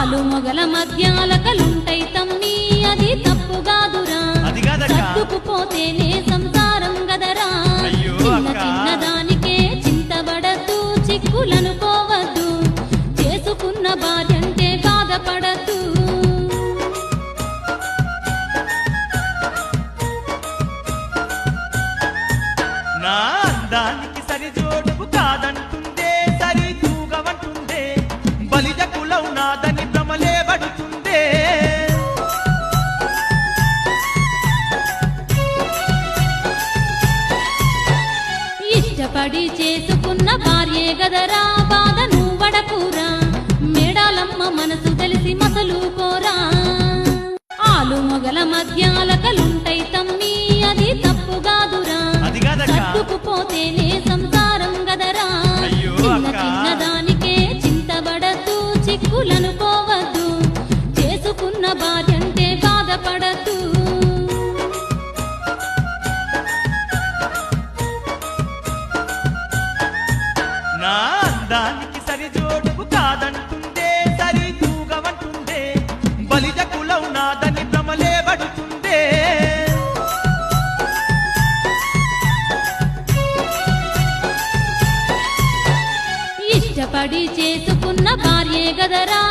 ఆలు మొగల మధ్యాలకలుంటై తమ్మి అది తప్పుగాదురా సర్దుకుపోతేనే సంసారం గదరా చిన్న చిన్న దానికే చింతబడద్దు చిక్కులనుకోవద్దు చేసుకున్న బాధ్యంటే బాధపడద్దు నా అందానికి సరిజోడుకు కాదంటుందే సరి తూగవంటుందే బలిజ కులం నాదని భ్రమలే పడుతుందే ఇష్టపడి చేసుకున్న భార్యే గదరా బాధ నువ్వడకురా మేడాలమ్మ మనసు తెలిసి మసలుకోరా ఆలు మొగల మధ్యాలకలుంటై తమ్మి అది తప్పుగాదురా సర్దుకుపోతేనే సంసారం గదరా చిన్న చిన్న దానికే చింతబడద్దు చిక్కులనుకోవద్దు చేసుకున్న బాధ్యంటే బాధపడద్దు నా అందానికి సరిజోడుకు కాదంటుందే సరి తూగవంటుందే బలిజ కులం నాదని భ్రమలే పడుతుందే ఇష్టపడి చేసుకున్న భార్యే గదరా